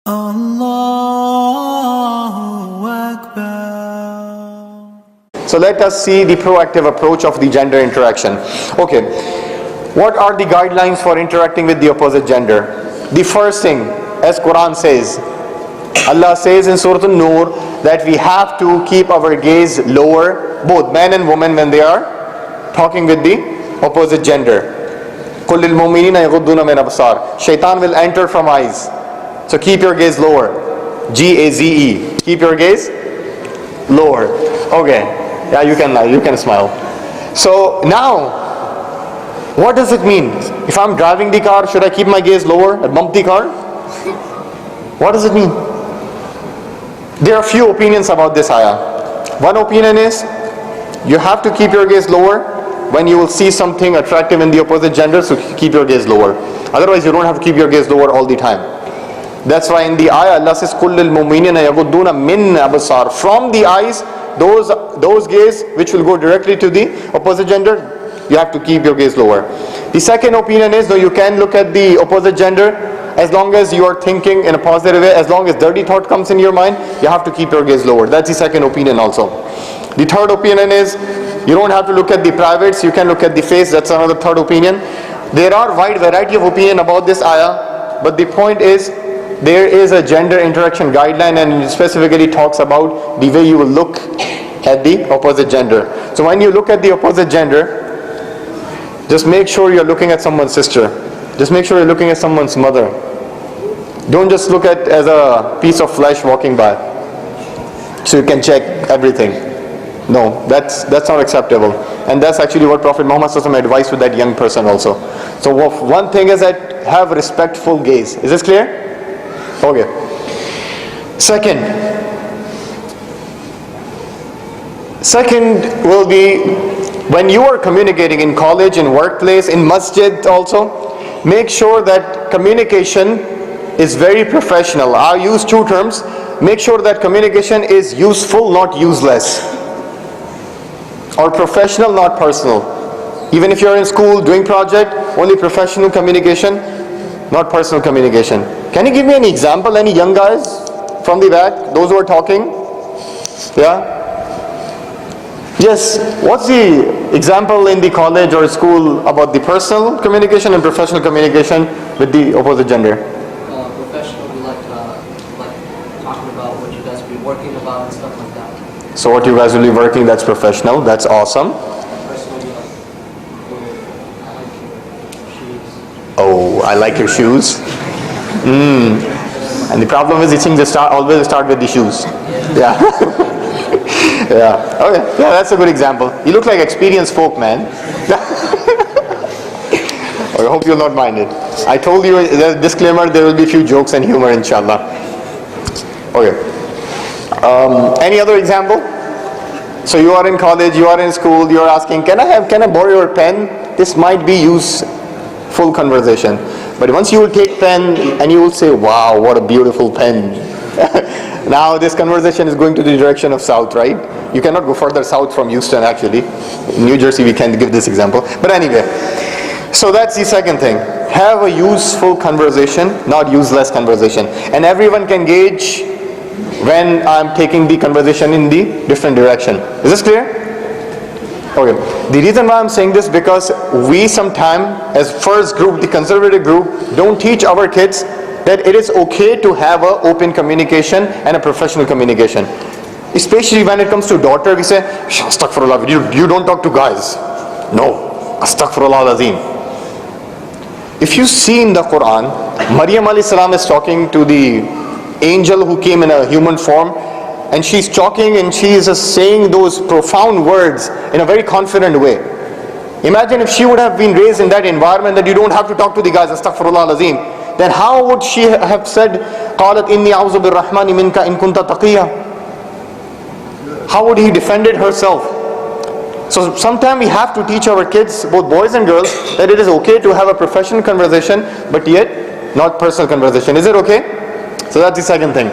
Allahu Akbar. So let us see the proactive approach of the gender interaction. Okay, what are the guidelines for interacting with the opposite gender? The first thing, as Quran says, Allah says in Surah An-Nur that we have to keep our gaze lower, both men and women, when they are talking with the opposite gender. قُلْ لِلْمُؤْمِنِينَ يَغُضُّونَ مِنْ أَبْصَارِهِمْ. Shaitan will enter from eyes. So keep your gaze lower. G-A-Z-E. Keep your gaze lower. Okay. Yeah, you can smile. So now, what does it mean? If I'm driving the car, should I keep my gaze lower and bump the car? What does it mean? There are few opinions about this ayah. One opinion is, you have to keep your gaze lower when you will see something attractive in the opposite gender, so keep your gaze lower. Otherwise, you don't have to keep your gaze lower all the time. That's why in the ayah, Allah says, قُلْ لِلْمُؤْمِنِينَ يَغُضُّونَ مِنْ أَبْصَارِهِمْ. From the eyes, those gaze which will go directly to the opposite gender, you have to keep your gaze lower. The second opinion is, though you can look at the opposite gender, as long as you are thinking in a positive way, as long as dirty thought comes in your mind, you have to keep your gaze lower. That's the second opinion also. The third opinion is, you don't have to look at the privates, you can look at the face. That's another third opinion. There are wide variety of opinion about this ayah, but the point is, there is a gender interaction guideline, and it specifically talks about the way you will look at the opposite gender. So when you look at the opposite gender, just make sure you're looking at someone's sister. Just make sure you're looking at someone's mother. Don't just look at as a piece of flesh walking by, so you can check everything. No, that's not acceptable. And that's actually what Prophet Muhammad advised with that young person also. So one thing is that have respectful gaze. Is this clear? Okay. Second will be, when you are communicating in college, in workplace, in masjid also, make sure that communication is very professional. I use two terms. Make sure that communication is useful, not useless. Or professional, not personal. Even if you're in school doing project, only professional communication, not personal communication. Can you give me any example? Any young guys from the back? Those who are talking? Yeah? Yes. What's the example in the college or school about the personal communication and professional communication with the opposite gender? Professional, we like talking about what you guys will be working about and stuff like that. So what you guys will be working, that's professional. That's awesome. Personal, we like, I like your shoes. Oh, I like your shoes. And the problem is, these things always start with the shoes. Yeah. Yeah. Okay. Yeah, that's a good example. You look like experienced folk, man. I hope you'll not mind it. I told you, there's a disclaimer, there will be a few jokes and humor, inshallah. Okay. Any other example? So you are in college, you are in school, you are asking, can I borrow your pen? This might be useful conversation. But once you will take pen and you will say, wow, what a beautiful pen. Now this conversation is going to the direction of south, right? You cannot go further south from Houston, actually. In New Jersey, we can give this example. But anyway, so that's the second thing. Have a useful conversation, not useless conversation. And everyone can gauge when I'm taking the conversation in the different direction. Is this clear? Okay. The reason why I'm saying this, because we sometimes, as first group, the conservative group, don't teach our kids that it is okay to have an open communication and a professional communication. Especially when it comes to daughter, we say, astaghfirullah, you don't talk to guys. No, astaghfirullah azim. If you see in the Quran, Maryam alayhi salam is talking to the angel who came in a human form, and she's talking and she is just saying those profound words in a very confident way. Imagine if she would have been raised in that environment that you don't have to talk to the guys, astaghfirullah azim. Then how would she have said, قَالَتْ إِنِّي أَعُوذُ بِالرَّحْمَنِ مِنْكَ إِن كُنْتَ تَقِيًّا? How would he defended herself? So sometimes we have to teach our kids, both boys and girls, that it is okay to have a professional conversation, but yet not personal conversation. Is it okay? So that's the second thing.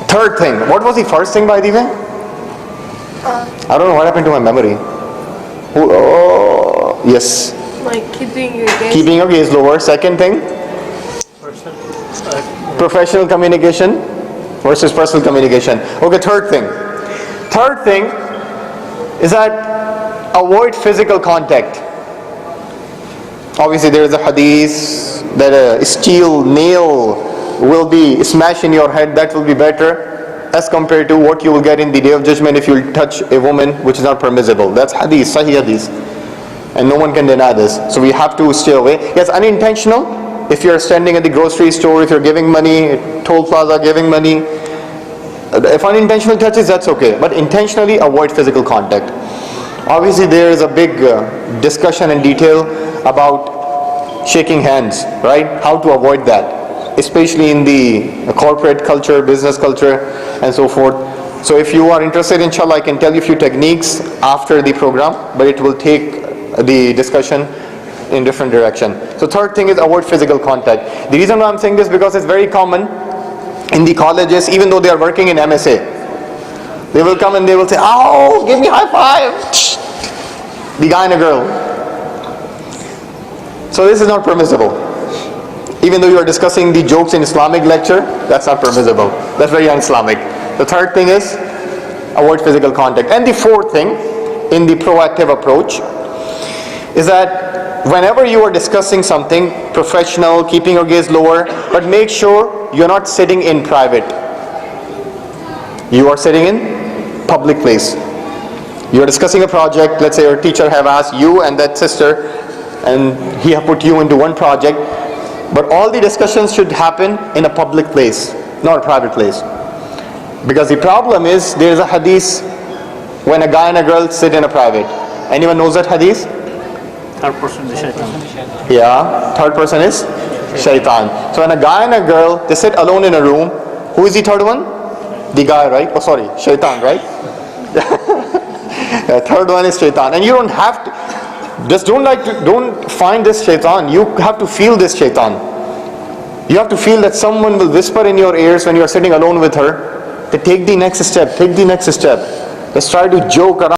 Third thing. What was the first thing, by the way? I don't know what happened to my memory. Oh, yes. Like keeping your gaze. Keeping your gaze lower. Second thing? Professional communication versus personal communication. Okay, third thing. Third thing is that avoid physical contact. Obviously there is a hadith that a steel nail will be smashed in your head. That will be better as compared to what you will get in the day of judgment if you touch a woman, which is not permissible. That's hadith, sahih hadith, and no one can deny this. So we have to stay away. Yes, unintentional. If you're standing at the grocery store, if you're giving money, toll plaza giving money, if unintentional touches, that's okay. But intentionally avoid physical contact. Obviously there is a big discussion in detail about shaking hands, right? How to avoid that, especially in the corporate culture, business culture, and so forth. So if you are interested, inshallah, I can tell you a few techniques after the program, but it will take the discussion in different direction. So third thing is avoid physical contact. The reason why I'm saying this because it's very common in the colleges, even though they are working in MSA. They will come and they will say, "Oh, give me high five." The guy and a girl. So this is not permissible. Even though you are discussing the jokes in Islamic lecture, that's not permissible. That's very un-Islamic. The third thing is avoid physical contact. And the fourth thing in the proactive approach is that whenever you are discussing something professional, keeping your gaze lower, but make sure you're not sitting in private. You are sitting in public place. You're discussing a project. Let's say your teacher have asked you and that sister, and he have put you into one project, but all the discussions should happen in a public place, not a private place. Because the problem is, there is a hadith when a guy and a girl sit in a private. Anyone knows that hadith? Third person is shaitan. Yeah, third person is shaitan. So when a guy and a girl, they sit alone in a room, who is the third one? The guy, right? Oh sorry, shaitan, right? The third one is shaitan. And you don't have to, just don't find this shaitan. You have to feel this shaitan. You have to feel that someone will whisper in your ears when you are sitting alone with her, to take the next step, take the next step. Let's try to joke around.